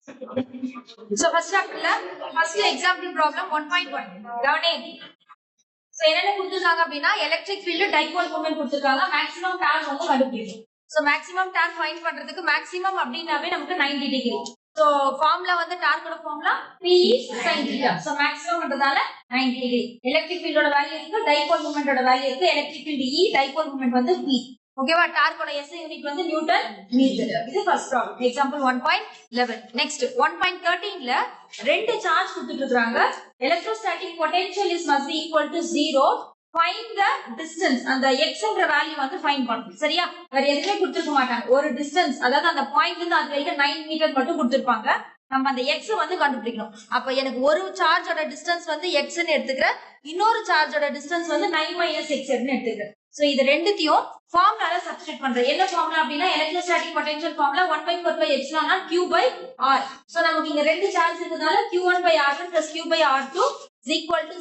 So first example problem 1.1. So என்னென்ன கொடுத்திருக்காங்க அப்படின்னா எலக்ட்ரிக் ஃபீல்ட் டைபோல் மூமென்ட் கொடுத்திருக்காங்க மேக்ஸிமம் டார்க் வந்து கண்டுபிடிக்கணும். So maximum டார்க் ஃபைண்ட் பண்றதுக்கு மேக்ஸிமம் அப்படினாவே நமக்கு 90 டிகிரி. So ஃபார்முலா வந்து டார்க்கோட formula P sin theta. So maximumன்றதால 90 டிகிரி. எலக்ட்ரிக் ஃபீல்டோட வேல்யூ இருக்கு, டைபோல் மூமென்ட்டோட வேல்யூ இருக்கு. Electric field E, dipole moment வந்து P. ஓகேவா? டார்க்கோட SI யூனிட் வந்து நியூட்டன் மீட்டர். இது ஃபர்ஸ்ட் ப்ராப்ளம். எக்ஸாம்பிள் 1.11. நெக்ஸ்ட் 1.13ல ரெண்டு சார்ஜ் கொடுத்துட்டாங்க. Electrostatic potential is must be equal to 0. Find the distance. அந்த x ங்கற வேல்யூ வந்து ஃபைண்ட் பண்ணனும். சரியா? வேற எதுவுமே கொடுத்திருக்க மாட்டாங்க. ஒரு டிஸ்டன்ஸ், அதாவது அந்த பாயிண்ட்ல இருந்து அது வரைக்கும் 9 மீட்டர் மட்டும் கொடுத்திருப்பாங்க. நம்ம அந்த x வந்து கண்டுபிடிக்கணும். அப்ப எனக்கு ஒரு சார்ஜோட டிஸ்டன்ஸ் வந்து x ன்னு எடுத்துக்கிறேன். இன்னொரு சார்ஜோட டிஸ்டன்ஸ் வந்து 9 - x ன்னு எடுத்துக்கிறேன். சோ இது ரெண்டுத்தையும் ஃபார்முலால சப்ஸ்டிட்யூட் பண்றேன். என்ன ஃபார்முலா அப்படினா electrostatic potential formula 1/4πε0 q/r. So நமக்கு இங்க ரெண்டு சார்ஜ் இருக்குனால q1/r1 + q/r2 =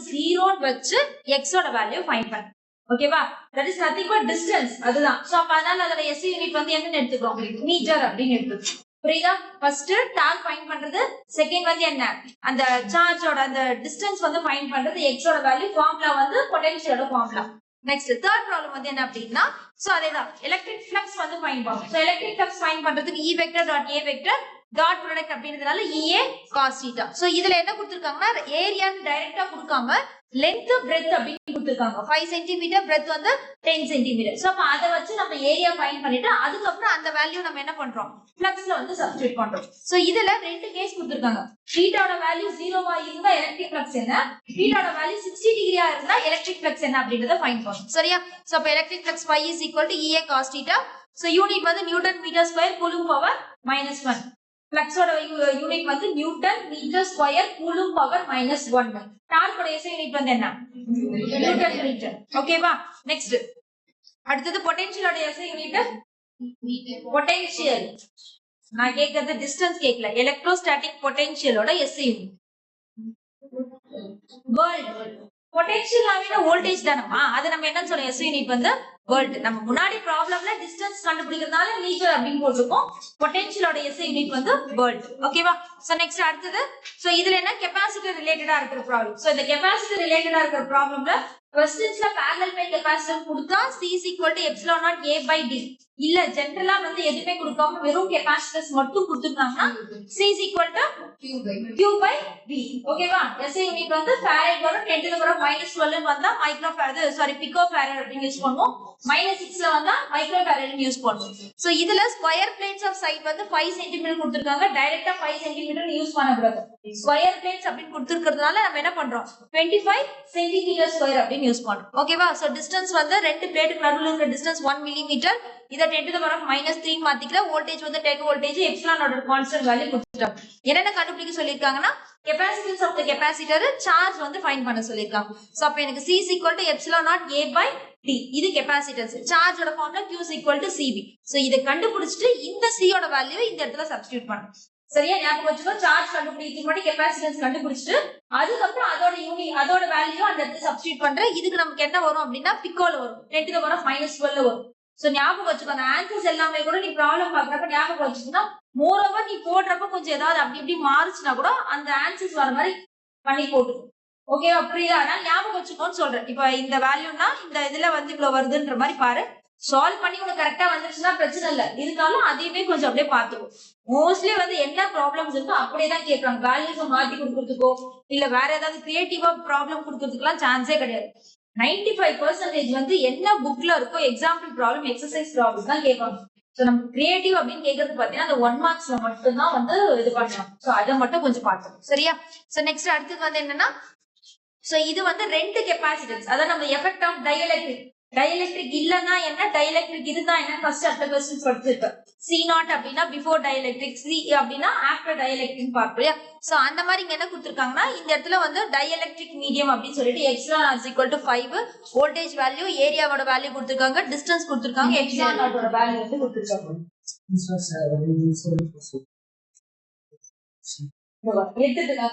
0 வச்சு x ஓட வேல்யூ ஃபைண்ட் பண்ணு. ஓகேவா? That is nothing but distance. அதுதான். சோ அப்ப அதனால அதோட SI யூனிட் வந்து என்னன்னு எடுத்துக்கிறோம்? மீட்டர் அப்படினு எடுத்துக்கிறோம். புரியுதா? ஃபர்ஸ்ட் டார்க் ஃபைண்ட் பண்றது, செகண்ட் வந்து என்ன அந்த சார்ஜோட அந்த டிஸ்டன்ஸ் வந்து ஃபைண்ட் பண்றது, x ஓட வேல்யூ, ஃபார்முலா வந்து பொட்டன்ஷியலோட ஃபார்முலா. நெக்ஸ்ட் தேர்ட் ப்ராப்ளம் வந்து என்ன அப்படின்னா, சோ அதேதான் எலக்ட்ரிக் ஃப்ளக்ஸ் வந்து ஃபைண்ட் பண்ணனும். சோ எலக்ட்ரிக் ஃப்ளக்ஸ் ஃபைண்ட் பண்றதுக்கு E vector dot A vector dot product அப்படின்றதால EA cos θ. சோ இதுல என்ன கொடுத்திருக்காங்கன்னா ஏரியான்னு டைரக்டா கொடுக்காம லெந்த் பிரெத் அப்படின்னு கொடுத்திருக்காங்க. 5 cm, பிரெத் வந்து 10 cm. சோ அப்ப அத வச்சு நம்ம ஏரியா ஃபைண்ட் பண்ணிட்டு அதுக்கு அப்புறம் அந்த வேல்யூ நம்ம என்ன பண்றோம்? ஃப்ளக்ஸ்ல வந்து சப்ஸ்டிட்யூட் பண்றோம். சோ இதுல ரெண்டு கேஸ் கொடுத்திருக்காங்க. θோட வேல்யூ 0வா இருந்தா எலக்ட்ரிக் ஃப்ளக்ஸ் என்ன, θோட வேல்யூ 60 டிகிரியா இருந்தா எலக்ட்ரிக் ஃப்ளக்ஸ் என்ன அப்படிங்கறத ஃபைண்ட் பண்ணனும். சரியா? சோ அப்ப electric flux phi = EA cos θ. So unit வந்து newton metre square coulomb power -1. ஃப்ளக்ஸோட யூனிட் வந்து newton metre square coulomb power -1. டார்க்கோட SI யூனிட் வந்து என்ன? Newton metre. ஓகேவா? நெக்ஸ்ட் அடுத்து பொட்டன்ஷியலோட SI யூனிட் பொட்டன்ஷியல். நான் கேக்குறது டிஸ்டன்ஸ் கேக்கல. எலக்ட்ரோஸ்டாட்டிக் பொட்டன்ஷியலோட SI யூனிட் வோல்ட். பொட்டன்ஷியல் ஆவினா வோல்டேஜ் தானமா, அது நம்ம என்னன்னு சொல்றோம்? SI யூனிட் வந்து வோல்ட். நம்ம முன்னாடி ப்ராப்ளம்ல டிஸ்டன்ஸ் கண்டுபிடிக்கிறதுனால மீட்டர் அப்படின்னு போட்டுருக்கோம். பொட்டன்ஷியலோட SI யூனிட் வந்து வோல்ட். ஓகேவா? சோ நெக்ஸ்ட் அடுத்து, சோ இதுல என்ன கெபாசிட்டர் ரிலேட்டடா இருக்கிற ப்ராப்ளம். சோ இந்த கெபாசிட்டர் ரிலேட்டடா இருக்கிற ப்ராப்ளம்ல क्वेश्चंसல parallel plate கெபாசிட்டர் கொடுத்தா C = ε0a/d. இல்ல ஜெனரலா வந்து எதுமே கொடுக்காம வெறும் கெபாசிட்டர்ஸ் மட்டும் கொடுத்துட்டாங்கன்னா C = q/v. ஓகேவா? SI யூனிட் வந்து ஃபாரட் வரும். 10⁻⁻12 வந்தா மைக்ரோஃபாரட், சாரி பிகோஃபாரட் அப்படி யூஸ் பண்ணுவோம். -6ல வந்தா மைக்ரோஃபாரட் யூஸ் பண்ணுவோம். சோ இதுல ஸ்கொயர் பிளேட்ஸ் ஆஃப் சைட் வந்து 5 cm கொடுத்திருக்காங்க. டைரக்டா 5 cm யூஸ் பண்ண கூடாது. ஸ்கொயர் பிளேட்ஸ் அப்படி கொடுத்திருக்கிறதுனால நம்ம என்ன பண்றோம்? 25 cm² அப்படி யூஸ் பண்ணும். ஓகேவா? சோ டிஸ்டன்ஸ் வந்து ரெண்டு பிளேட்டுக்கு நடுவுல இருக்கிற டிஸ்டன்ஸ் 1 mm. இத 10⁻³ மாத்திக்கல. வோல்டேஜ் வந்து 10 வோல்டேஜ், எப்சிலானோட கான்ஸ்டன்ட் வேல்யூ கொடுத்துட்டாங்க. என்னென்ன கண்டுபிடிக்க சொல்லிருக்காங்கன்னா capacitance of the capacitor, charge வந்து ஃபைண்ட் பண்ண சொல்லிருக்காங்க. சோ அப்ப எனக்கு C = ε0a/d. இது கெபாசிட்டன்ஸ். சார்ஜோட ஃபார்முலா Q = Cv. சோ இத கண்டுபிடிச்சிட்டு இந்த C ஓட வேல்யூ இந்த இடத்துல சப்ஸ்டிட்யூட் பண்ணனும். சரியா? ஞாபகம் வச்சுக்கோ. சார்ஜ் கண்டுபிடிக்கிறதுக்கு முன்னாடி கெபாசிட்டன்ஸ் கண்டுபிடிச்சிட்டு அதுக்கு அப்புறம் அதோட யூனிட் அதோட வேல்யூ அந்த இடத்துல சப்ஸ்டிட்யூட் பண்றேன். இதுக்கு நமக்கு என்ன வரும் அப்படின்னா பிகோல வரும். 10⁻⁻12 வரும். சோ ஞாபகம் வச்சுக்கோ. அந்த ஆன்சர்ஸ் எல்லாமே கூட நீ ப்ராப்ளம் பார்க்கறப்ப ஞாபகம் வச்சுக்கிட்டா மோரோவர் நீ போடுறப்ப கொஞ்சம் ஏதாவது அப்படி இப்படி மாறுச்சுனா கூட அந்த ஆன்சர்ஸ் வர மாதிரி பண்ணி போட்டு. ஓகேவா? புரியுதா? நான் ஞாபகம் வச்சுக்கோன்னு சொல்றேன். இப்ப இந்த வேல்யூனா இந்த இதுல வந்து இவ்வளவு வருதுன்ற மாதிரி பாரு. சால்வ் பண்ணி உனக்கு கரெக்டா வந்துருச்சுன்னா பிரச்சனை இல்ல. இருந்தாலும் அதையுமே கொஞ்சம் அப்படியே பாத்துக்கோ. மோஸ்ட்லி வந்து என்ன ப்ராப்ளம்ஸ் இருக்கோ அப்படியே தான் கேட்கறாங்க. வேல்யூஸ் மாத்தி கொடுக்கறதுக்கோ இல்ல வேற ஏதாவது கிரியேட்டிவா ப்ராப்ளம் கொடுக்கறதுக்குலாம் சான்ஸே கிடையாது. 95% வந்து என்ன புக்ல இருக்கோ எக்ஸாம்பிள் ப்ராப்ளம், எக்ஸசைஸ் ப்ராப்ளம் தான் கேட்பாங்க. சோ நம்ம கிரியேட்டிவ் அப்படின்னு கேக்குறது பாத்தீங்கன்னா அந்த 1 மார்க்ஸ்ல மட்டும் தான் வந்து இது பண்ணலாம். சோ அதை மட்டும் கொஞ்சம் பாத்துக்கோ. சரியா? சோ நெக்ஸ்ட் அடுத்தது வந்து என்னன்னா, சோ இது வந்து ரெண்டு கெபாசிட்டன்ஸ். அதாவது நம்ம எஃபெக்ட் ஆஃப் டைஎலக்ட்ரிக். டைஎலக்ட்ரிக் இல்லனா என்ன, டைஎலக்ட்ரிக் இருந்தா என்ன ஃபர்ஸ்ட் அடுத்த क्वेश्चन படிச்சிருப்பேன். C0 அப்படினா பிஃபோர் டைஎலக்ட்ரிக், C அப்படினா ஆஃப்டர் டைஎலக்ட்ரிக் பார்ப்போம். சோ அந்த மாதிரி இங்க என்ன கொடுத்திருக்காங்கன்னா இந்த இடத்துல வந்து டைஎலக்ட்ரிக் மீடியம் அப்படி சொல்லிட்டு ε0 = 5, வோல்டேஜ் வேல்யூ, ஏரியாவோட வேல்யூ கொடுத்திருக்காங்க, டிஸ்டன்ஸ் கொடுத்திருக்காங்க, ε0 வேல்யூ வந்து கொடுத்திருக்காங்க.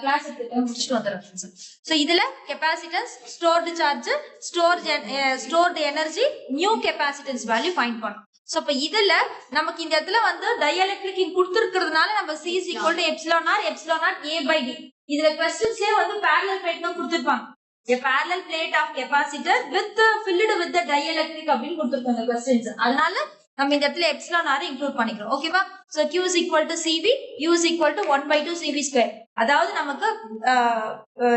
கிளாஸ் முடிச்சுட்டு வந்துடுறேன். சோ இதுல capacitance, stored charge, stored energy, new capacitance value find பண்ணணும். சோ அப்ப இதுல நமக்கு இந்த இடத்துல வந்து டைஎலக்ட்ரிக் கொடுத்திருக்கிறதுனால நம்ம C is equal to epsilon r epsilon naught a by d. இதுல क्वेश्चंஸ்லயே வந்து parallel plate தான் கொடுத்திருப்பாங்க. A parallel plate of capacitor with filled with the dielectric அப்படின்னு கொடுத்திருக்காங்க क्वेश्चंஸ். அதனால நம்ம இந்த இடத்துல epsilon r இன்க்ளூட் பண்ணிக்கிறோம். ஓகேவா? So q is equal to cv, u is equal to 1/2 cv square. அதாவது நமக்கு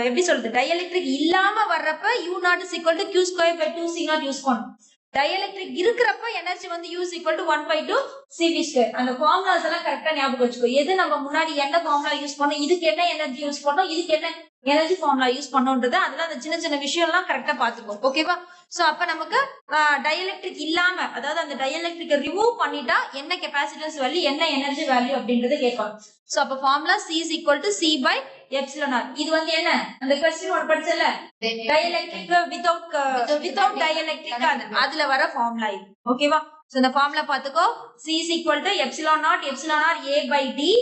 எப்படி சொல்றது, டைஎலக்ட்ரிக் இல்லாம வர்றப்ப u naught is equal to q square by 2 c naught use பண்ணணும். டைஎலக்ட்ரிக் இருக்கிறப்ப எனர்ஜி வந்து u is equal to 1/2 cv square. அந்த ஃபார்முலாஸ் எல்லாம் கரெக்ட்டா ஞாபகம் வச்சுக்கோ. எது நம்ம முன்னாடி என்ன ஃபார்முலா யூஸ் பண்ணோம், இதுக்கு என்ன எனர்ஜி யூஸ் பண்ணோம், இதுக்கு என்ன எனர்ஜி ஃபார்முலா யூஸ் பண்ணோம்ன்றது அதெல்லாம் அந்த சின்ன சின்ன விஷயம் எல்லாம் கரெக்ட்டா பாத்துக்கோ. ஓகேவா? சோ அப்ப நமக்கு டைஎலக்ட்ரிக் இல்லாம, அதாவது அந்த டைஎலக்ட்ரிக்கை ரிமூவ் பண்ணிட்டா என்ன கெபாசிட்டன்ஸ் வேல்யூ, என்ன எனர்ஜி வேல்யூ அப்படின்றத கேட்பாங்க. சோ அப்ப formula C is equal to C by epsilon r. இது வந்து என்ன, அந்த क्वेश्चन ஒரு படிச்சல டைஎலக்ட்ரிக் வித்அவுட் டைஎலக்ட்ரிக், அதுல வர ஃபார்முலா இது. ஓகேவா? சோ இந்த ஃபார்முலா பாத்துக்கோ. C is equal to epsilon naught epsilon r a by d.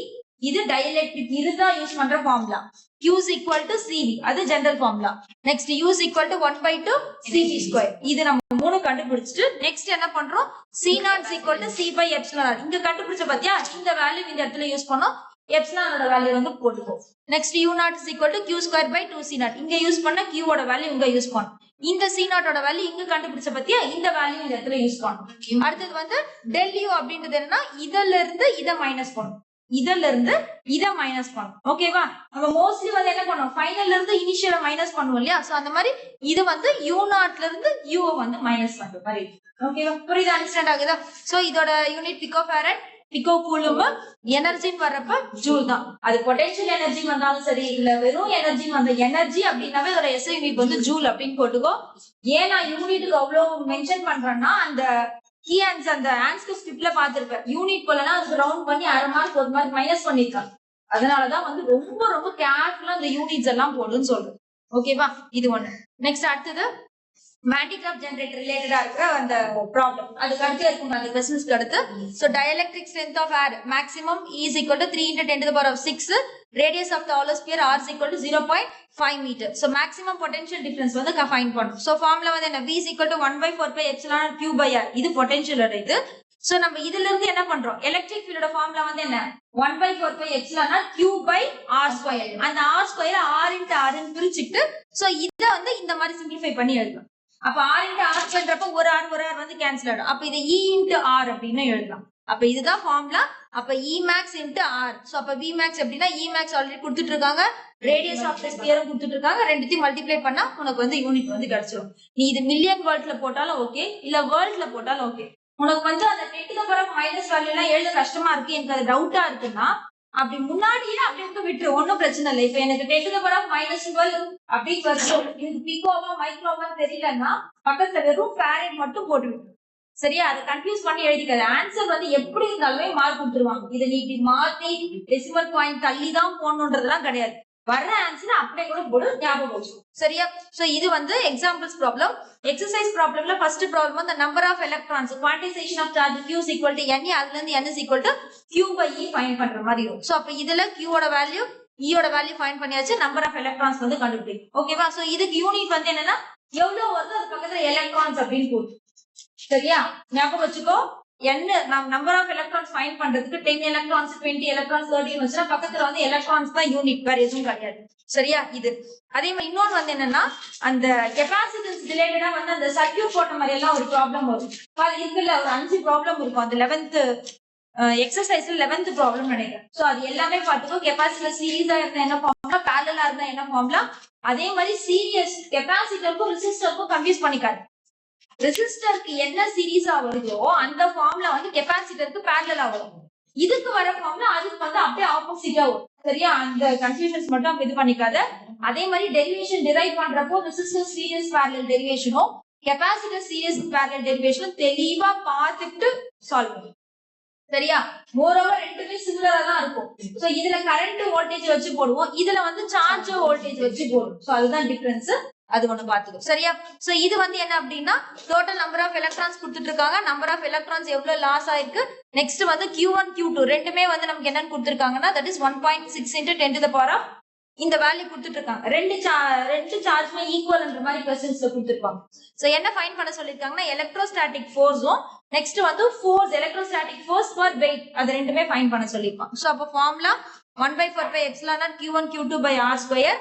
இது டைஎலக்ட்ரிக் இதுதான் யூஸ் பண்ற formula. Q is equal to CV, அது general formula. Next U is equal to 1/2 CV square. இது நம்ம மூணு கண்டுபிடிச்சிட்டு நெக்ஸ்ட் என்ன பண்றோம், C naught is equal to C by epsilon r. இங்க கண்டுபிடிச்ச பாத்தியா, இந்த வேல்யூ இந்த இடத்துல யூஸ் பண்ணோம், எப்சிலான் ஓட வேல்யூ வந்து போட்டுப்போம். Next U naught is equal to Q square by 2 C naught. இங்க யூஸ் பண்ண Q ஓட வேல்யூ இங்க யூஸ் பண்ணோம். இந்த C naught ஓட வேல்யூ இங்க கண்டுபிடிச்ச பத்தியா, இந்த வேல்யூ இந்த இடத்துல யூஸ் பண்ணோம். அடுத்தது வந்து del U அப்படின்றது என்னன்னா, இதல இருந்து இத மைனஸ் பண்ணும், இதல இருந்து இத மைனஸ் பண்ணும். ஓகேவா? நம்ம மோஸ்ட்லி வந்து என்ன பண்ணுவோம், ஃபைனல்ல இருந்து இனிஷியலை மைனஸ் பண்ணுவோம் இல்லையா? சோ அந்த மாதிரி இது வந்து U naught ல இருந்து U வந்து மைனஸ் பண்ற மாதிரி. ஓகேவா? புரியுதா? அண்டர்ஸ்டாண்ட் ஆகுதா? சோ இதோட யூனிட் பிகோஃபாரட், பிகோ கூலும், எனர்ஜின்னு வர்றப்ப ஜூல் தான். அது பொட்டன்ஷியல் எனர்ஜி வந்தாலும் சரி, இல்ல வெறும் எனர்ஜி வந்த எனர்ஜி அப்படின்னாவே அதோட எஸ்ஐ யூனிட் வந்து ஜூல் அப்படின்னு போட்டுக்கோ. ஏன் நான் யூனிட்டுக்கு அவ்வளவு மென்ஷன் பண்றேன்னா, அந்த கீ ஆன்சர் அந்த ஆன்சர் ஸ்கிரிப்ட்ல பாத்துருப்பேன், யூனிட் போலனா அதுக்கு ரவுண்ட் பண்ணி அரை மார்க் ஒரு மார்க் மைனஸ் பண்ணிருக்காங்க. அதனாலதான் வந்து ரொம்ப ரொம்ப கேர்ஃபுல்லா அந்த யூனிட்ஸ் எல்லாம் போடுன்னு சொல்றேன். ஓகேவா? இது ஒண்ணு. நெக்ஸ்ட் அடுத்தது மேண்டிகிராஃப் ஜெனரேட்டர் ரிலேட்டடா இருக்கிற அந்த ப்ராப்ளம், அதுக்கு அடுத்து இருக்கும் அந்த क्वेश्चंसக்கு அடுத்து. So dielectric strength of air maximum E is equal to 3 × 10⁻6, radius of the hollow sphere R is equal to 0.5 metre. So maximum potential difference வந்து ஃபைண்ட் பண்ணனும். சோ ஃபார்முலா வந்து என்ன, V is equal to 1/4 epsilon Q by R. இது பொட்டன்ஷியலோட இது. So நம்ம இதுல இருந்து என்ன பண்றோம், எலக்ட்ரிக் ஃபீல்டோட ஃபார்முலா வந்து என்ன, 1/4 epsilon Q by R square. அந்த R square R × R ன்னு பிரிச்சிட்டு, சோ இத வந்து இந்த மாதிரி சிம்பிளிஃபை பண்ணி எழுதலாம். அப்ப R × R பண்றப்ப ஒரு R வந்து கேன்சல் ஆயிடும். அப்ப இத E × R அப்படின்னு எழுதலாம். அப்ப இதுதான் ஃபார்முலா. அப்ப E max × R. சோ அப்ப V max அப்படின்னா E max ஆல்ரெடி கொடுத்துட்டு இருக்காங்க, ரேடியஸ் ஆஃப் தி ஸ்பியரும் கொடுத்துட்டு இருக்காங்க. ரெண்டுத்தையும் மல்டிப்ளை பண்ணா உனக்கு வந்து யூனிட் வந்து கிடைச்சிடும். நீ இது மில்லியன் வேர்ட்ல போட்டாலும் ஓகே, இல்ல வேர்ல்ட்ல போட்டாலும் ஓகே. உனக்கு வந்து அந்த 10⁻⁻ வேல்யூ எல்லாம் எழுத கஷ்டமா இருக்கு, எனக்கு அது டவுட்டா இருக்குன்னா அப்படி முன்னாடியே அப்படி விட்டுரு, ஒன்னும் பிரச்சனை இல்லை. இப்ப எனக்கு 10⁻−12 அப்படின்னு வருஷம் எனக்கு பிகோவா மைக்ரோவா தெரியலன்னா பக்கத்துல வெறும் ஃபேரட் மட்டும் போட்டுவிட்டு, சரியா? அதை கன்ஃபியூஸ் பண்ணி எழுதிக்காது. ஆன்சர் வந்து எப்படி இருந்தாலுமே மார்க் கொடுத்துருவாங்க. இதை நீ இப்படி மாத்தி டெசிமல் பாயிண்ட் தள்ளி தான் போடணுன்றதுலாம் கிடையாது. வர்ற ஆன்சர் அப்படியே கூட போடு, ஞாபகம் வச்சு, சரியா? சோ இது வந்து எக்ஸாம்பிள்ஸ் ப்ராப்ளம். எக்ஸசைஸ் ப்ராப்ளம்ல ஃபர்ஸ்ட் ப்ராப்ளம் வந்து number of electrons, quantisation of charge Q is equal to N, அதுல இருந்து N is equal to Q by E find பண்ற மாதிரி இருக்கும். சோ அப்ப இதுல Q ஓட வேல்யூ, E ஓட வேல்யூ ஃபைண்ட் பண்ணியாச்சு, நம்பர் ஆஃப் எலக்ட்ரான்ஸ் வந்து கண்டுபிடிக்கும். ஓகேவா? சோ இதுக்கு யூனிட் வந்து என்னன்னா, எவ்வளவு வருது அது பக்கத்துல எலக்ட்ரான்ஸ் அப்படின்னு போட்டு, சரியா? ஞாபகம் வச்சுக்கோ. என்ன நம்பர் ஆஃப் எலக்ட்ரான்ஸ் ஃபைண்ட் பண்றதுக்கு 10 எலக்ட்ரான்ஸ் 20 எலக்ட்ரான்ஸ் 30 வச்சுனா பக்கத்துல வந்து எலக்ட்ரான்ஸ் தான் யூனிட், வேற எதுவும் கிடையாது, சரியா? இது அதே மாதிரி இன்னொன்று வந்து என்னன்னா, அந்த கெபாசிட்டன்ஸ் ரிலேட்டடா வந்து அந்த சர்க்யூட் போட்ட மாதிரி எல்லாம் ஒரு ப்ராப்ளம் வரும். அது இருக்குல்ல, ஒரு 5 ப்ராப்ளம் இருக்கும் அந்த 11th எக்ஸசைஸ்ல 11th ப்ராப்ளம் நினைக்கிறேன். சோ அது எல்லாமே பார்த்துக்கோ. கெபாசிட்டர் சீரீஸா இருந்தா என்ன ஃபார்முலா, பேரலலா இருந்தா என்ன ஃபார்முலா. அதே மாதிரி சீரியஸ் கெபாசிட்டருக்கும் ரெசிஸ்டருக்கும் கன்ஃபியூஸ் பண்ணிக்காது. ரெசிஸ்டருக்கு என்ன சீரீஸா வருதோ அந்த ஃபார்முலா வந்து கெபாசிட்டருக்கு பேரலலா வரும். இதுக்கு வர ஃபார்முலா அதுக்கு வந்து அப்படியே ஆப்போசிட்டா வரும், சரியா? அந்த கன்ஃபியூஷன்ஸ் மட்டும் இது பண்ணிக்காத. அதே மாதிரி டெரிவேஷன் டிரைவ் பண்றப்போ ரெசிஸ்டர் சீரிஸ் பேரலல் டெரிவேஷனும் கெபாசிட்டர் சீரிஸ் பேரலல் டெரிவேஷனும் தெளிவா பார்த்துட்டு சால்வ் பண்ணும், சரியா? மோரோவர் ரெண்டுமே சிமிலரா தான் இருக்கும். சோ இதுல கரண்ட் வோல்டேஜ் வச்சு போடுவோம், இதுல வந்து சார்ஜ் வோல்டேஜ் வச்சு போடுவோம். சோ அதுதான் டிஃபரன்ஸ், அது ஒண்ணு பாத்துக்கோ, சரியா? சோ இது வந்து என்ன அப்படின்னா, டோட்டல் நம்பர் ஆஃப் எலக்ட்ரான்ஸ் கொடுத்துட்டு இருக்காங்க, நம்பர் ஆஃப் எலக்ட்ரான்ஸ் எவ்வளவு லாஸ் ஆயிருக்கு. நெக்ஸ்ட் வந்து Q1 Q2 ரெண்டுமே வந்து நமக்கு என்னன்னு கொடுத்துருக்காங்கன்னா, தட் இஸ் 1.6 × 10⁻⁻⁴ இந்த வேல்யூ கொடுத்துட்டு இருக்காங்க. ரெண்டு சார்ஜ்மே ஈக்குவல்ன்ற மாதிரி क्वेश्चंसல கொடுத்திருப்பாங்க. சோ என்ன ஃபைண்ட் பண்ண சொல்லிருக்காங்கன்னா எலக்ட்ரோஸ்டாட்டிக் ஃபோர்ஸும் நெக்ஸ்ட் வந்து force electrostatic force per weight அது ரெண்டுமே ஃபைண்ட் பண்ண சொல்லிருப்பாங்க. சோ அப்ப ஃபார்முலா 1/4π epsilon q1q2/r2.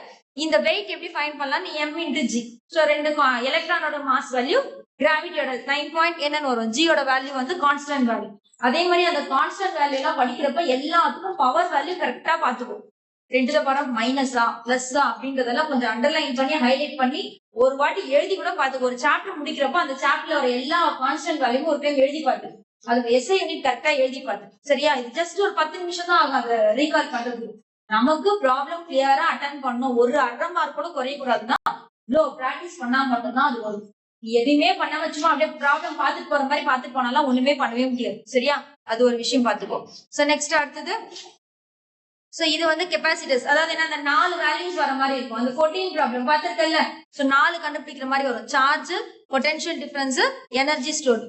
இந்த வெயிட் எப்படி ஃபைண்ட் பண்ணலாம்? நீ m into g. சோ ரெண்டு எலக்ட்ரானோட மாஸ் வேல்யூ கிராவிட்டியோட 9 என்னன்னு வரும். g யோட வேல்யூ வந்து கான்ஸ்டன்ட் வேல்யூ. அதே மாதிரி அந்த கான்ஸ்டன்ட் வேல்யூ எல்லாம் படிக்கிறப்ப எல்லாத்துக்கும் பவர் வேல்யூ கரெக்டா பாத்துக்கோ. 2 மைனஸா பிளஸ்ஸா அப்படின்றதெல்லாம் கொஞ்சம் அண்டர்லைன் பண்ணி ஹைலைட் பண்ணி ஒரு வாட்டி எழுதி கூட பாத்துக்கோ. ஒரு சாப்டர் முடிக்கிறப்ப அந்த சாப்டர்ல ஒரு எல்லா கான்ஸ்டன்ட் வேல்யூவும் ஒரு டைம் எழுதி பாத்து அதுக்கு எஸ்ஐ யூனிட் கரெக்டா எழுதி பாத்து. சரியா? இது ஜஸ்ட் ஒரு 10 நிமிஷம் தான் ஆகும் அதை ரீகால் பண்றது. நமக்கு ப்ராப்ளம் கிளியரா அட்டன் பண்ணணும். ஒரு அரை மார்க் கூட குறையக்கூடாதுன்னா இவ்வளோ பிராக்டிஸ் பண்ணா மட்டும்தான் அது வரும். எதுவுமே பண்ண வச்சுமா அப்படியே ப்ராப்ளம் பார்த்துட்டு போற மாதிரி பார்த்துட்டு போனாலும் ஒண்ணுமே பண்ணவே முடியாது. சரியா? அது ஒரு விஷயம் பார்த்துக்கோ. சோ நெக்ஸ்ட் அடுத்தது சோ இது வந்து கெப்பாசிட்டர்ஸ். அதாவது என்ன, அந்த 4 வேல்யூஸ் வர மாதிரி இருக்கும். அந்த 14 ப்ராப்ளம் பார்த்திருக்கல. சோ 4 கண்டுபிடிக்கிற மாதிரி வரும். Charge, potential difference, energy store.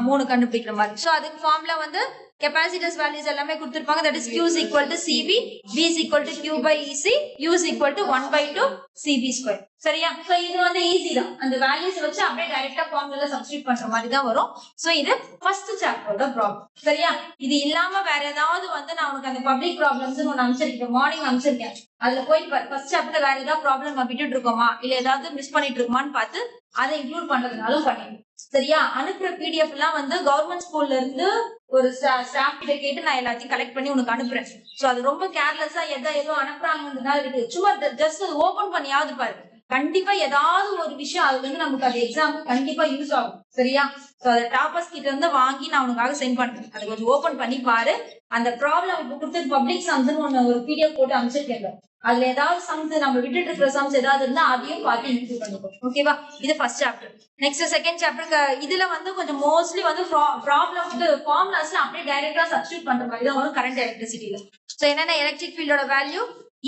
3 கண்டுபிடிக்கிற மாதிரி. சோ அதுக்கு ஃபார்முலா வந்து capacitors values எல்லாமே கொடுத்திருப்பாங்க. that is q is equal to cv, v is equal to q by ec, u is equal to 1/2 cv square. சரியா? சோ இது வந்து ஈஸி தான். அந்த வேல்யூஸ் வச்சு அப்படியே டைரக்டா ஃபார்முலால சப்ஸ்டிட்யூட் பண்ற மாதிரி தான் வரும். சோ இது ஃபர்ஸ்ட் சாப்டரோட ப்ராப்ளம். சரியா? இது இல்லாம வேற ஏதாவது வந்து நான் உனக்கு அந்த பப்ளிக் ப்ராப்ளம்ஸ் ஒன்னு அனுப்பிச்சிருக்கேன், மார்னிங் அனுப்பிச்சிருக்கேன். அதுல போய் ஃபர்ஸ்ட் சாப்டர் வேற ஏதாவது ப்ராப்ளம் விட்டுட்டு இருக்கோமா இல்ல ஏதாவது மிஸ் பண்ணிட்டு இருக்கோமான்னு பார்த்து அதை இன்க்ளூட் பண்றதுனாலும் பண்ணிடுங்க. சரியா? அனுப்புற பிடிஎஃப் எல்லாம் வந்து கவர்மெண்ட் ஸ்கூல்ல இருந்து ஒரு ஸ்டாஃப் கிட்ட கேட்டு நான் எல்லாத்தையும் கலெக்ட் பண்ணி உனக்கு அனுப்புறேன். சோ அது ரொம்ப கேர்லெஸ்ஸா ஏதோ அனுப்புறாங்கன்றதுனால இருக்கு. சும்மா ஜஸ்ட் ஓபன் பண்ணியாவது பாரு. கண்டிப்பா ஏதாவது ஒரு விஷயம் அதுல இருந்து நமக்கு அது எக்ஸாமுக்கு கண்டிப்பா யூஸ் ஆகும். சரியா? சோ அதை டாப்பர்ஸ் கிட்ட இருந்து வாங்கி நான் உனக்காக சென்ட் பண்றேன். அதை கொஞ்சம் ஓபன் பண்ணி பாரு. அந்த ப்ராப்ளம் இப்ப கொடுத்து பப்ளிக் சம்ஸ் ஒரு பிடிஎஃப் போட்டு அனுப்பிச்சிருக்கேன். அதுல ஏதாவது சம்ஸ் நம்ம விட்டுட்டு இருக்கிற சம்ஸ் ஏதாவது இருந்தா அதையும் பார்த்து இன்க்ளூட் பண்ணிக்கோ. ஓகேவா? இது first chapter. Next second chapter இதுல வந்து கொஞ்சம் மோஸ்ட்லி வந்து ப்ராப்ளம்க்கு ஃபார்முலாஸ்ல அப்படியே டைரக்டா சப்ஸ்டிட்யூட் பண்ற மாதிரி தான் வரும் கரண்ட் எலக்ட்ரிசிட்டில. சோ என்னன்னா எலக்ட்ரிக் ஃபீல்டோட வேல்யூ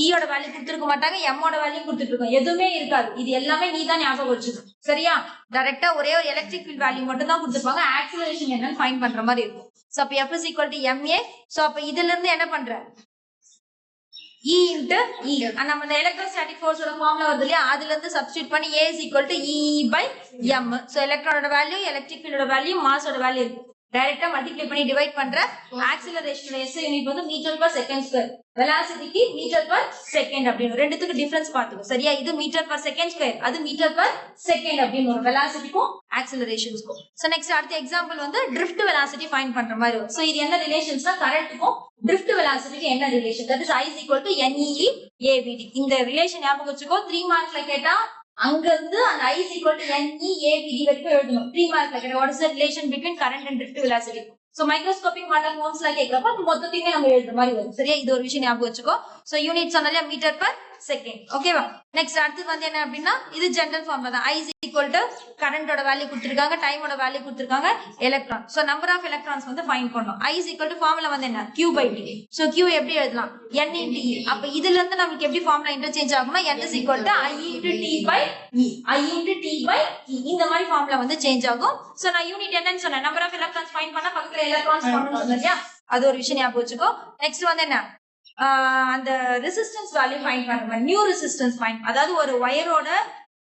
ஈயோட வேல்யூ கொடுத்துருக்க மாட்டாங்க, எம்மோட வேல்யூ கொடுத்துட்டு இருக்கோம். எதுவுமே இருக்காது. இது எல்லாமே நீ தான் ஞாபகம் வச்சுக்கணும். சரியா? டைரக்டா ஒரே ஒரு எலக்ட்ரிக் ஃபீல்ட் வேல்யூ மட்டும் தான் கொடுத்துருப்பாங்க. ஆக்சிலரேஷன் என்னன்னு ஃபைண்ட் பண்ற மாதிரி இருக்கும். சோ அப்ப F is equal to ma. So அப்ப இதுல இருந்து என்ன பண்ற E into E. நம்ம இந்த எலக்ட்ரோஸ்டாட்டிக் ஃபோர்ஸோட ஃபார்முலா வருது இல்லையா, அதுல இருந்து சப்ஸ்டிட்யூட் பண்ணி A is equal to E by m. So எலக்ட்ரானோட வேல்யூ, எலக்ட்ரிக் ஃபீல்டோட வேல்யூ, மாஸோட வேல்யூ இருக்கு. டைரக்டா மல்டிப்ளை பண்ணி டிவைட் பண்ற. ஆக்சிலரேஷனோட SI யூனிட் வந்து மீட்டர் பர் செகண்ட் ஸ்கொயர், வெலாசிட்டிக்கு மீட்டர் பர் செகண்ட் அப்படின்னு ரெண்டுத்துக்கு டிஃபரன்ஸ் பாத்துக்கோ. சரியா? இது மீட்டர் பர் செகண்ட் ஸ்கொயர், அது மீட்டர் பர் செகண்ட் அப்படின்னு ஒரு வெலாசிட்டிக்கும் ஆக்சிலரேஷன்ஸ்க்கும். சோ நெக்ஸ்ட் அடுத்த எக்ஸாம்பிள் வந்து ட்ரிஃப்ட் வெலாசிட்டி ஃபைண்ட் பண்ற மாதிரி வரும். சோ இது என்ன ரிலேஷன்ஸ்னா கரண்ட்டுக்கும் ட்ரிஃப்ட் வெலாசிட்டிக்கு என்ன relation? That is I is equal to NEE AVD. இந்த ரிலேஷன் ஞாபகம் வச்சுக்கோ. 3 மார்க்ஸ்ல கேட்டா அங்க இருந்து அந்த I is equal to NE AVD வரைக்கும் எழுதணும். 3 மார்க்ல கேட்டா what is the relation between current and drift velocity? So microscopic model மோட்ஸ்ல கேக்குறப்ப மொத்தத்தையுமே நம்ம எழுதுற மாதிரி வரும். சரியா? இது ஒரு விஷயம் ஞாபகம் வச்சுக்கோ. சோ யூனிட் சொன்னாலே மீட்டர் பர் செகண்ட். ஓகேவா? நெக்ஸ்ட் அடுத்து வந்து என்ன அப்படின்னா இது ஜெனரல் ஃபார்முலா தான். I is equal to கரண்டோட வேல்யூ கொடுத்திருக்காங்க, டைமோட வேல்யூ கொடுத்திருக்காங்க, electron. So number of electrons வந்து ஃபைண்ட் பண்ணனும். I is equal to formula வந்து என்ன? Q by T. So Q எப்படி எழுதலாம்? N into E. அப்ப இதுல இருந்து நமக்கு எப்படி ஃபார்முலா இன்டர்சேஞ்ச் ஆகும்னா N is equal to I into T by E. I into T by E. இந்த மாதிரி ஃபார்முலா வந்து சேஞ்ச் ஆகும். சோ நான் யூனிட் என்னன்னு சொன்னேன், நம்பர் ஆஃப் எலக்ட்ரான்ஸ் ஃபைண்ட் பண்ணா பக்கத்துல எலக்ட்ரான்ஸ் பண்ணனும் சொன்னேன். அது ஒரு விஷயம் ஞாபகம் வச்சுக்கோ. நெக்ஸ்ட் வந்து என்ன, அந்த ரெசிஸ்டன்ஸ் வேல்யூ ஃபைண்ட் பண்ற நியூ ரெசிஸ்டன்ஸ் ஃபைண்ட். அதாவது ஒரு ஒயரோட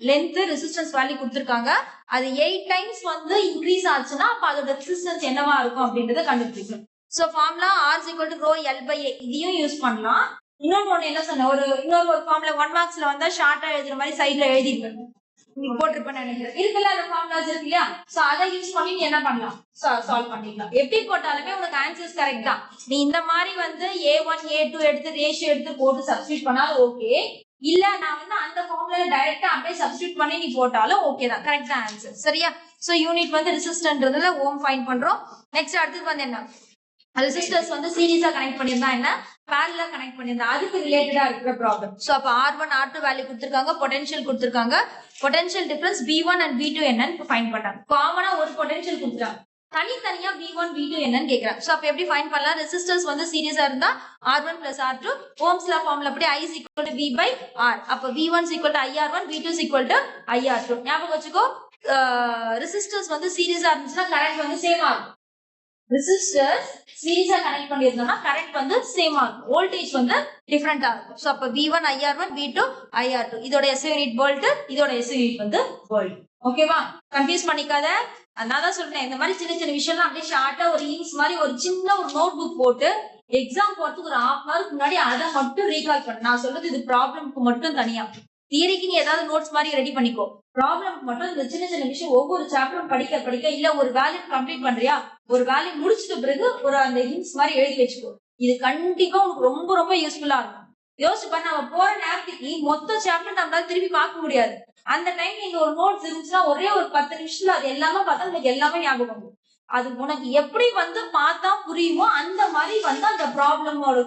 லென்த் ரெசிஸ்டன்ஸ் வேல்யூ கொடுத்திருக்காங்க. அது 8 டைம்ஸ் வந்து இன்க்ரீஸ் ஆச்சுன்னா அப்ப அதோட ரெசிஸ்டன்ஸ் என்னவா இருக்கும் அப்படின்றத கண்டுபிடிக்கணும். So formula R is equal to rho L by A. இதையும் யூஸ் பண்ணலாம். இன்னொன்னு என்ன சொன்ன, இன்னொரு ஃபார்முலா 1 மார்க்ஸ்ல வந்தா ஷார்ட்டா எழுதுற மாதிரி சைடுல எழுதிருக்கேன். நீ போட்டிருப்பேன்னு நினைக்கிறேன். இருக்குல்ல அந்த ஃபார்முலாஸ் இருக்கு இல்லையா, சோ அதை யூஸ் பண்ணி நீ என்ன பண்ணலாம், சால்வ் பண்ணிடலாம். எப்படி போட்டாலுமே உனக்கு ஆன்சர்ஸ் கரெக்ட் தான். நீ இந்த மாதிரி வந்து A1 A2 எடுத்து ரேஷியோ எடுத்து போட்டு சப்ஸ்டிட்யூட் பண்ணாலும் ஓகே, இல்ல நான் வந்து அந்த ஃபார்முலால டைரக்டா அப்படியே சப்ஸ்டிட்யூட் பண்ணி நீ போட்டாலும் ஓகே தான், கரெக்ட் தான் ஆன்சர். சரியா? சோ யூனிட் வந்து ரெசிஸ்டன்ட்ன்றதுல ஓம் ஃபைண்ட் பண்றோம். நெக்ஸ்ட் அடுத்து வந்து என்ன, ரெசிஸ்டர்ஸ் வந்து சீரிஸா கனெக்ட் பண்ணிருந்தா என்ன, parallel கனெக்ட் பண்ணிருந்தா அதுக்கு ரிலேட்டடா இருக்கிற ப்ராப்ளம். சோ அப்ப R1 R2 வேல்யூ கொடுத்திருக்காங்க, பொட்டன்ஷியல் கொடுத்திருக்காங்க, potential difference V1 and V2 என்னன்னு ஃபைண்ட் பண்றாங்க. காமனா ஒரு பொட்டன்ஷியல் கொடுத்துறாங்க, தனித்தனியா V1 V2 என்னன்னு கேக்குறாங்க. சோ அப்ப எப்படி ஃபைண்ட் பண்ணலாம், ரெசிஸ்டர்ஸ் வந்து சீரிஸா இருந்தா R1 plus R2 Ohm's law formula படி I is equal to V by R. அப்ப V1 is equal to IR1, V2 is equal to IR2. ஞாபகம் வச்சுக்கோ. ரெசிஸ்டர்ஸ் வந்து சீரிஸா இருந்துச்சுன்னா கரண்ட் வந்து சேம் ஆகும். ரெசிஸ்டர்ஸ் சீரிஸா கனெக்ட் பண்ணிருந்தோம்னா கரண்ட் வந்து சேமா இருக்கும், வோல்டேஜ் வந்து டிஃபரெண்டா இருக்கும். சோ அப்ப V1 IR1 V2 IR2 இதோட SI யூனிட் வோல்ட், இதோட SI யூனிட் வந்து வோல்ட். ஓகேவா? கன்ஃபியூஸ் பண்ணிக்காத. நான் தான் சொல்றேன், இந்த மாதிரி சின்ன சின்ன விஷயம்லாம் அப்படியே ஷார்ட்டா ஒரு இன்ஸ் மாதிரி ஒரு சின்ன ஒரு நோட் புக் போட்டு எக்ஸாம் போறதுக்கு ஒரு ஹாஃப் அன் முன்னாடி அதை மட்டும் ரீகால் பண்ணு. நான் சொல்றது இது ப்ராப்ளம்க்கு மட்டும் தனியா. தியரிக்கு நீ ஏதாவது நோட்ஸ் மாதிரி ரெடி பண்ணிக்கோ. ப்ராப்ளம்க்கு மட்டும் இந்த சின்ன சின்ன விஷயம் ஒவ்வொரு சாப்டரும் படிக்க படிக்க, இல்ல ஒரு வேல்யூ கம்ப்ளீட் பண்றியா, ஒரு வேல்யூ முடிச்சிட்ட பிறகு ஒரு அந்த ஹிண்ட்ஸ் மாதிரி எழுதி வச்சுக்கோ. இது கண்டிப்பா உனக்கு ரொம்ப ரொம்ப யூஸ்ஃபுல்லா இருக்கும். யோசிச்சு பண்ண, நம்ம போற நேரத்துக்கு மொத்த சாப்டர் நம்மளால திருப்பி பார்க்க முடியாது. அந்த டைம் நீங்க ஒரு நோட்ஸ் இருந்துச்சுன்னா ஒரே ஒரு 10 நிமிஷத்துல அது எல்லாமே பார்த்தா உங்களுக்கு எல்லாமே ஞாபகம் வரும். அது உனக்கு எப்படி வந்து பார்த்தா புரியுமோ அந்த மாதிரி வந்து அந்த ப்ராப்ளமோட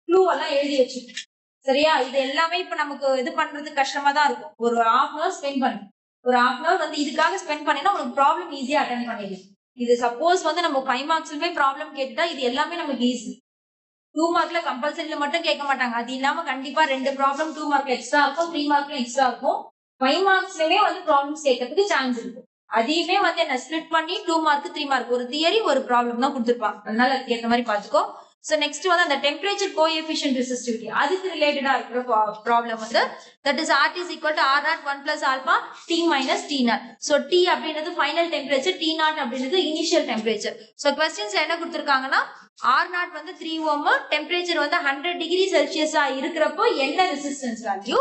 க்ளூ எல்லாம் எழுதி வச்சுக்கணும். சரியா? இது எல்லாமே இப்ப நமக்கு இது பண்றது கஷ்டமா தான் இருக்கும். ஒரு ஹாஃப் அன் ஹவர் ஸ்பெண்ட் பண்ணு. ஒரு ஹாஃப் அன் ஹவர் வந்து இதுக்காக ஸ்பெண்ட் பண்ணினா உனக்கு ப்ராப்ளம் ஈஸியா அட்டென்ட் பண்ணிடு. இது சப்போஸ் வந்து நம்ம 5 மார்க்ஸ்லயுமே ப்ராப்ளம் கேட்டுட்டா இது எல்லாமே நமக்கு ஈஸி. 2 மார்க்ல கம்பல்சரியில மட்டும் கேட்க மாட்டாங்க. அது இல்லாம கண்டிப்பா 2 ப்ராப்ளம் 2 மார்க்ல எக்ஸ்ட்ரா இருக்கும், 3 மார்க்ல எக்ஸ்ட்ரா இருக்கும். 5 மார்க்ஸ்லயுமே வந்து ப்ராப்ளம்ஸ் கேட்கறதுக்கு சான்ஸ் இருக்கு. அதையுமே வந்து என்ன ஸ்பிளிட் பண்ணி 2 மார்க் 3 மார்க் ஒரு தியரி ஒரு ப்ராப்ளம் தான் கொடுத்துருப்பாங்க. அதனால அதுக்கு ஏற்ற மாதிரி பாத்துக்கோ. சோ நெக்ஸ்ட் வந்து அந்த டெம்பரேச்சர் கோஎஃபிஷியன்ட் ரெசிஸ்டிவிட்டி அதுக்கு ரிலேட்டடா இருக்கிற ப்ராப்ளம் வந்து that is RT is equal to R naught 1 plus alpha T minus T naught. So T அப்படின்றது ஃபைனல் டெம்பரேச்சர், T naught அப்படின்றது இனிஷியல் டெம்பரேச்சர். சோ क्वेश्चंसல என்ன கொடுத்திருக்காங்கன்னா R naught வந்து 3 ohm, டெம்பரேச்சர் வந்து 100 degree செல்சியஸா இருக்கிறப்போ என்ன ரெசிஸ்டன்ஸ் வேல்யூ,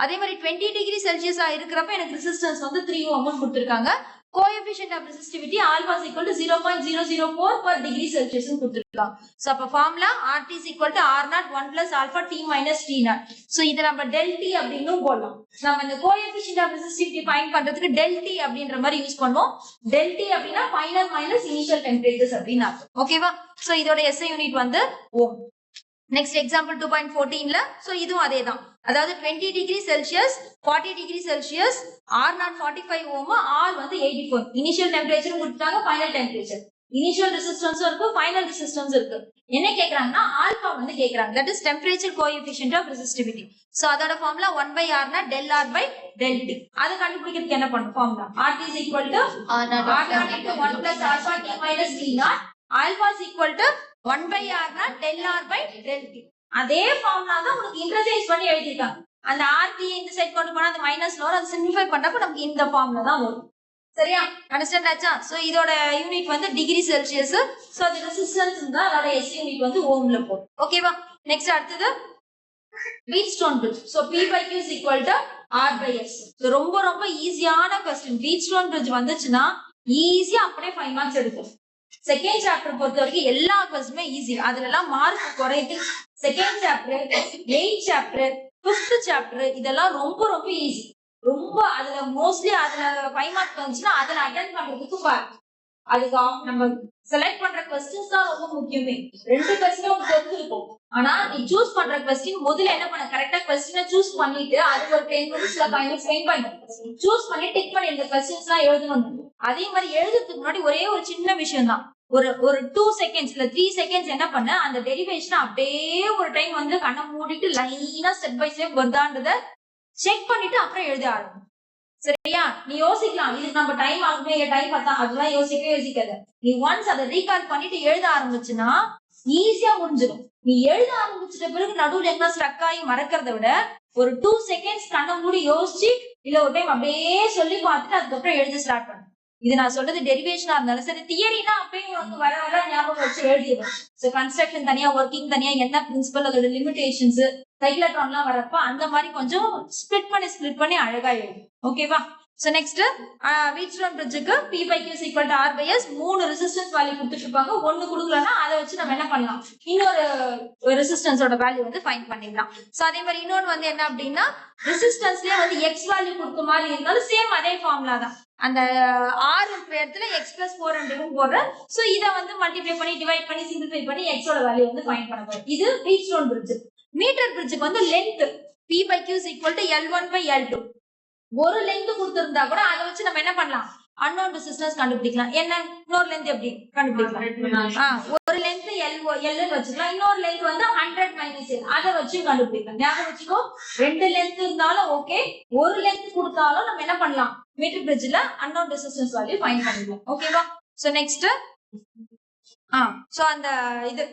அதே மாதிரி 20 டிகிரி செல்சியஸா இருக்கிறப்ப எனக்கு ரெசிஸ்டன்ஸ் வந்து 3 ohm கொடுத்திருக்காங்க. Coefficient of resistivity alpha is equal to 0.004 per degree Celsius கொடுத்திருக்காங்க. சோ அப்ப formula RT is equal to R naught 1 plus alpha T minus T naught. So இத நம்ம del T அப்படினு போடலாம். நம்ம இந்த கோஎஃபிஷியன்ட் ஆஃப் ரெசிஸ்டிவிட்டி ஃபைண்ட் பண்றதுக்கு del T அப்படின்ற மாதிரி யூஸ் பண்ணுவோம். del T அப்படினா ஃபைனல் மைனஸ் இனிஷியல் டெம்பரேச்சர்ஸ் அப்படினா அர்த்தம். ஓகேவா? சோ இதோட SI யூனிட் வந்து ஓம். நெக்ஸ்ட் எக்ஸாம்பிள் 2.14ல சோ இதுவும் அதே தான். அதாவது 20 degree Celsius 40 degree Celsius R naught 45 ohm, R வந்து 84. இனிஷியல் டெம்பரேச்சர் கொடுத்தாங்க, ஃபைனல் டெம்பரேச்சர். இனிஷியல் ரெசிஸ்டன்ஸும் இருக்கு, ஃபைனல் ரெசிஸ்டன்ஸ் இருக்கு. என்ன கேக்குறாங்கன்னா ஆல்பா வந்து கேக்குறாங்க. That is temperature coefficient of resistivity. So அதோட formula 1 by R naught del R by del T. அத கண்டுபிடிக்கிறதுக்கு என்ன பண்ணனும்? Formula RT is equal to R naught into 1 plus alpha T minus T naught. Alpha is equal to 1 by R naught del R by del T. அதே formula தான் உங்களுக்கு interchange பண்ணி எழுதிருக்காங்க. அந்த RT இந்த சைடு கொண்டு போனா அந்த மைனஸ்ல வரும், அது சிம்பிளிஃபை பண்றப்ப நமக்கு இந்த ஃபார்முலா தான் வரும். சரியா? அண்டர்ஸ்டாண்ட் ஆச்சா? சோ இதோட யூனிட் வந்து டிகிரி செல்சியஸ். சோ அது ரெசிஸ்டன்ஸ் தான், அதோட SI யூனிட் வந்து ஓம்ல போகும். ஓகேவா? நெக்ஸ்ட் அடுத்தது Wheatstone bridge. So P by Q is equal to R by S. So ரொம்ப ரொம்ப ஈஸியான क्वेश्चन. வீட்ஸ்டோன் பிரிட்ஜ் வந்துச்சுனா ஈஸியா அப்படியே 5 மார்க்ஸ் எடுக்கும். செகண்ட் சாப்டர் பொறுத்த வரைக்கும் எல்லா क्वेश्चनமே ஈஸி. அதுல எல்லாம் மார்க் குறையுது. Second chapter, 8th chapter, 5th chapter இதெல்லாம் ரொம்ப ரொம்ப ஈஸி. ரொம்ப அதுல மோஸ்ட்லி அதுல 5 மார்க் வந்துச்சுன்னா அதுல அட்டெண்ட் பண்றதுக்கு பாரு. அதுக்கு நம்ம செலக்ட் பண்ற क्वेश्चंस தான் ரொம்ப முக்கியமே. ரெண்டு क्वेश्चन உங்களுக்கு தெரிஞ்சிருக்கும். ஆனா நீ சூஸ் பண்ற क्वेश्चन முதல்ல என்ன பண்ண, கரெக்ட்டா क्वेश्चन சூஸ் பண்ணிட்டு அது ஒரு 10 மினிட்ஸ்ல 5 மினிட்ஸ் ஸ்பெண்ட் பண்ணு. சூஸ் பண்ணி டிக் பண்ணி இந்த क्वेश्चंसலாம் எழுதணும். அதே மாதிரி எழுதுறதுக்கு முன்னாடி ஒரே ஒரு சின்ன விஷயம் தான். ஒரு 2 செகண்ட்ஸ் இல்ல 3 செகண்ட்ஸ் என்ன பண்ண, அந்த டெரிவேஷன் அப்படியே ஒரு டைம் வந்து கண்ணை மூடிட்டு லைனா ஸ்டெப் பை ஸ்டெப் வருதான்றத செக் பண்ணிட்டு அப்புறம் எழுத ஆரம்பி. சரியா? நீ யோசிக்கலாம், இதுக்கு நம்ம டைம் ஆகுமே, டைம் பார்த்தா அதெல்லாம் யோசிக்காத. நீ ஒன்ஸ் அதை ரீகால் பண்ணிட்டு எழுத ஆரம்பிச்சுன்னா ஈஸியா முடிஞ்சிடும். நீ எழுத ஆரம்பிச்சிட்ட பிறகு நடுவுல என்ன ஸ்ட்ரக் ஆகி மறக்கிறத விட ஒரு 2 செகண்ட்ஸ் கண்ணை மூடி யோசிச்சு இல்ல ஒரு டைம் அப்படியே சொல்லி பார்த்துட்டு அதுக்கப்புறம் எழுத ஸ்டார்ட் பண்ணு. இது நான் சொல்றது டெரிவேஷனா இருந்தாலும் சரி, தியரினா அப்பயும் வந்து வர வர ஞாபகம் வச்சு எழுதிடும். சோ கன்ஸ்ட்ரக்ஷன் தனியா, ஒர்க்கிங் தனியா, என்ன பிரின்சிபல், அதோட லிமிடேஷன்ஸ், சைக்ளட்ரான்லாம் வரப்ப அந்த மாதிரி கொஞ்சம் ஸ்பிளிட் பண்ணி அழகா எழுதும். ஓகேவா? சோ நெக்ஸ்ட் வீட்ஸ்டோன் பிரிட்ஜுக்கு P by Q is equal to R by S 3 resistance value கொடுத்துட்டு இருப்பாங்க. ஒன்னு கொடுக்கலன்னா அதை வச்சு நம்ம என்ன பண்ணலாம், இன்னொரு ரெசிஸ்டன்ஸோட வேல்யூ வந்து ஃபைண்ட் பண்ணிடலாம். சோ அதே மாதிரி இன்னொன்னு வந்து என்ன அப்படின்னா ரெசிஸ்டன்ஸ்லயே வந்து X வேல்யூ கொடுத்த மாதிரி இருந்தாலும் சேம் அதே ஃபார்முலா தான். அந்த R இருக்கிற இடத்துல X plus 400 போடுற. சோ இத வந்து மல்டிப்ளை பண்ணி டிவைட் பண்ணி சிம்பிளிஃபை பண்ணி X ஓட வேல்யூ வந்து ஃபைண்ட் பண்ண போறோம். இது வீட்ஸ்டோன் பிரிட்ஜ். மீட்டர் பிரிட்ஜுக்கு வந்து length P by Q is equal to L1 by L2. ஒரு லென்த் கொடுத்திருந்தா கூட அதை வச்சு நம்ம என்ன பண்ணலாம், அன்னோன் ரெசிஸ்டன்ஸ் கண்டுபிடிக்கலாம். என்ன இன்னொரு லென்த் எப்படி கண்டுபிடிக்கலாம்? ஒரு லென்த் L வச்சுக்கலாம், இன்னொரு லென்த் வந்து 100 minus L அதை வச்சு கண்டுபிடிக்கலாம். ஞாபகம் வச்சுக்கோ, ரெண்டு லென்த் இருந்தாலும் ஓகே, ஒரு லென்த் கொடுத்தாலும் நம்ம என்ன பண்ணலாம், மீட்டர் பிரிட்ஜ்ல அன்னோன் ரெசிஸ்டன்ஸ் வேல்யூ ஃபைண்ட் பண்ணிடலாம். ஓகேவா? சோ நெக்ஸ்ட் சோ அந்த இது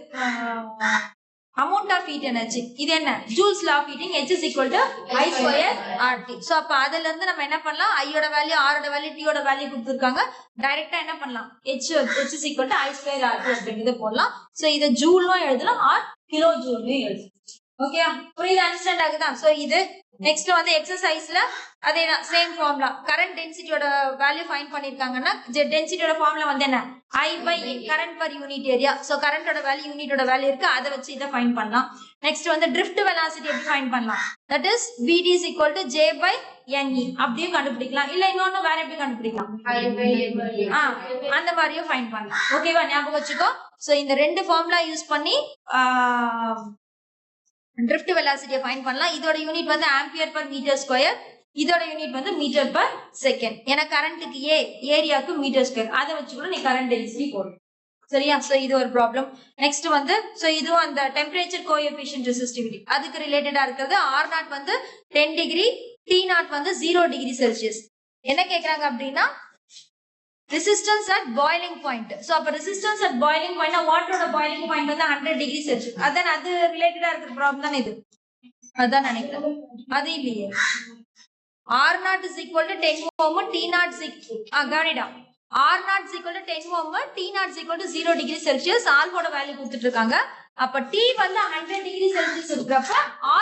amount of heat energy இது என்ன joules law of heating h is equal to I square RT. So அப்ப அதுல இருந்து நம்ம என்ன பண்ணலாம் I யோட வேல்யூ R ஓட வேல்யூ T ஓட வேல்யூ கொடுத்திருக்காங்க டைரக்டா என்ன பண்ணலாம் h is equal to I square RT அப்படிங்கறத போடலாம். சோ இத ஜூல்னும் எழுதலாம் ஆர் கிலோ ஜூல்னும் எழுதலாம். ஓகேயா புரியுது அண்டர்ஸ்டாண்ட் ஆகுதா? சோ இது நெக்ஸ்ட் வந்து எக்ஸசைஸ்ல அதே சேம் ஃபார்முலா கரண்ட் டென்சிட்டியோட வேல்யூ ஃபைண்ட் பண்ணிருக்காங்கன்னா டென்சிட்டியோட ஃபார்முலா வந்து என்ன I by current per unit area. சோ கரண்டோட வேல்யூ யூனிட்டோட வேல்யூ இருக்கு அதை வச்சு இதை ஃபைண்ட் பண்ணலாம். நெக்ஸ்ட் வந்து drift velocity எப்படி ஃபைண்ட் பண்ணலாம் that is Vd is equal to J by Ne அப்படியே கண்டுபிடிக்கலாம். இல்ல இன்னொன்னு வேற எப்படி கண்டுபிடிக்கலாம் அந்த மாதிரியும் ஃபைண்ட் பண்ணலாம். ஓகேவா ஞாபகம் வச்சுக்கோ. சோ இந்த ரெண்டு ஃபார்முலா யூஸ் பண்ணி drift velocity ஃபைண்ட் பண்ணலாம். இதோட யூனிட் வந்து ஆம்பியர் per மீட்டர் ஸ்கொயர், இதோட யூனிட் வந்து மீட்டர் per செகண்ட். ஏன்னா கரண்ட்டுக்கு ஏரியாவுக்கு மீட்டர் ஸ்கொயர் அதை வச்சு கூட நீ கரண்ட் டென்சிட்டி போடணும். சரியா? சோ இது ஒரு ப்ராப்ளம். நெக்ஸ்ட் வந்து சோ இதுவும் அந்த டெம்பரேச்சர் கோஎஃபிஷியன்ட் ரெசிஸ்டிவிட்டி அதுக்கு ரிலேட்டடா இருக்கிறது. R0 வந்து 10 டிகிரி, T0 வந்து 0 டிகிரி செல்சியஸ். என்ன கேக்குறாங்க அப்படின்னா resistance at boiling point. So அப்ப resistance at boiling point வாட்டரோட boiling point வந்து 100 டிகிரி செல்சியஸ். அதான் அது ரிலேட்டடா இருக்கிற ப்ராப்ளம் தானே இது. அதான் நினைக்கிறேன். அது இல்லையே. R0 is equal to 10 ohm, T0 is கவனிடா. R0 is equal to 10 ohm, T0 is equal to 0 degree Celsius. ஆல்ஃபாவோட வேல்யூ கொடுத்துட்டு இருக்காங்க. அப்ப T வந்து 100 டிகிரி செல்சியஸ் இருக்கிறப்ப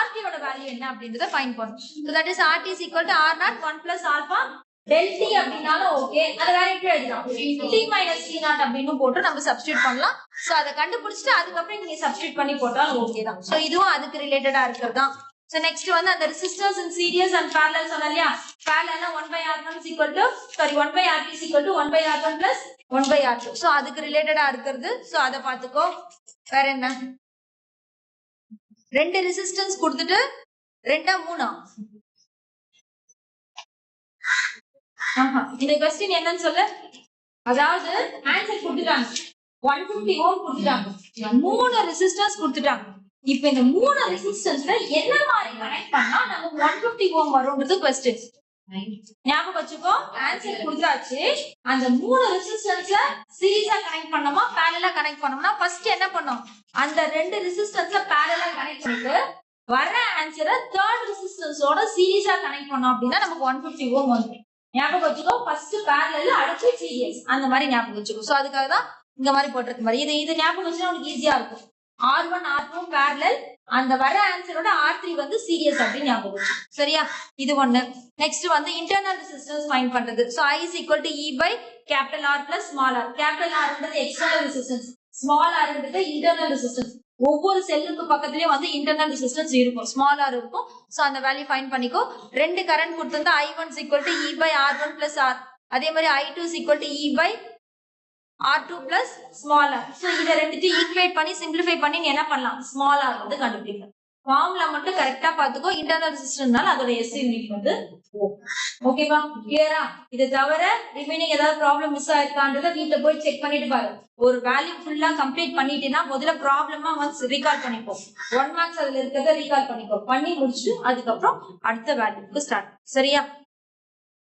RT ஓட வேல்யூ என்ன அப்படின்றத ஃபைண்ட் பண்ணணும். So that is RT is equal to R0 1 plus alpha del T அப்படினாலும் ஓகே. அத வேற எப்படி எழுதலாம் T minus T0 அப்படினு போட்டு நம்ம சப்ஸ்டிட்யூட் பண்ணலாம். சோ அத கண்டுபிடிச்சிட்டு அதுக்கு அப்புறம் நீ சப்ஸ்டிட்யூட் பண்ணி போட்டாலும் ஓகே தான். சோ இதுவும் அதுக்கு ரிலேட்டடா இருக்குது தான். சோ நெக்ஸ்ட் வந்து அந்த resistors in series and parallel சொன்னலையா parallel 1 by R1 is equal to 1 by RT is equal to 1 by R1 plus 1 by R2. So அதுக்கு ரிலேட்டடா இருக்குது. சோ அத பாத்துக்கோ. வேற என்ன ரெண்டு ரெசிஸ்டன்ஸ் கொடுத்துட்டு ரெண்டா மூணா இந்த क्वेश्चन என்னன்னு சொல்ல அதாவது ஆன்சர் கொடுத்துட்டாங்க 150 ஓம் கொடுத்துட்டாங்க மூணு ரெசிஸ்டன்ஸ் கொடுத்துட்டாங்க. இப்போ இந்த மூணு ரெசிஸ்டன்ஸ்ல என்ன மாதிரி கனெக்ட் பண்ணா நமக்கு 150 ஓம் வரும்ன்றது क्वेश्चन. ஞாபகம் வச்சுக்கோ ஆன்சர் கொடுத்தாச்சு. அந்த மூணு ரெசிஸ்டன்ஸ்ல சீரிஸா கனெக்ட் பண்ணோமா parallel கனெக்ட் பண்ணோம்னா ஃபர்ஸ்ட் என்ன பண்ணோம் அந்த ரெண்டு ரெசிஸ்டன்ஸ்ல parallel கனெக்ட் பண்ணிட்டு வர ஆன்சரை தேர்ட் ரெசிஸ்டன்ஸோட சீரிஸா கனெக்ட் பண்ணோம் அப்படின்னா நமக்கு 150 ஓம் வந்துரும். ஞாபகம் வச்சுக்கோ ஃபர்ஸ்ட் parallel அடுத்து சீரிஸ் அந்த மாதிரி ஞாபகம் வச்சுக்கோ. சோ அதுக்காக தான் இந்த மாதிரி போட்டிருக்க மாதிரி இது ஞாபகம் வச்சா உனக்கு ஈஸியா இருக்கும். R1 R2 parallel அந்த வர ஆன்சரோட R3 வந்து சீரிஸ் அப்படின்னு ஞாபகம் வச்சுக்கோ. சரியா? இது ஒண்ணு. நெக்ஸ்ட் வந்து இன்டர்னல் ரெசிஸ்டன்ஸ் ஃபைண்ட் பண்றது. So I is equal to E by capital R plus small r. capital R ன்றது எக்ஸ்டர்னல் ரெசிஸ்டன்ஸ், ஸ்மால் r ன்றது இன்டர்னல் ரெசிஸ்டன்ஸ். ஒவ்வொரு செல்லுக்கு பக்கத்துலயே வந்து இன்டர்னல் ரெசிஸ்டன்ஸ் இருக்கும், ஸ்மால் r இருக்கும். சோ அந்த வேல்யூ ஃபைண்ட் பண்ணிக்கோ. ரெண்டு கரண்ட் கொடுத்திருந்தா I1 is equal to E by R1 plus R. அதே மாதிரி I2 is equal to E by R2 plus small r. So இத ரெண்டுத்தையும் ஈக்குவேட் பண்ணி சிம்பிளிஃபை பண்ணி நீ என்ன பண்ணலாம் ஸ்மால் r வந்து கண்டுபிடிக்கலாம். ஃபார்முலா மட்டும் கரெக்ட்டா பாத்துக்கோ. இன்டர்னல் ரெசிஸ்டன்ஸ்னால அதோட SI யூனிட் வந்து ஓகேவா கிளியரா? இத தவிர ரிமைனிங் ஏதாவது ப்ராப்ளம் மிஸ் ஆயிருக்கான்றத வீட்ல போய் செக் பண்ணிட்டு பாரு. ஒரு வேல்யூ ஃபுல்லா கம்ப்ளீட் பண்ணிட்டீனா முதல்ல ப்ராப்ளமா ஒன்ஸ் ரீகால் பண்ணிக்கோ. 1 மார்க்ஸ் அதுல இருக்கறத ரீகால் பண்ணிக்கோ. பண்ணி முடிச்சு அதுக்கு அப்புறம் அடுத்த வேல்யூக்கு ஸ்டார்ட். சரியா?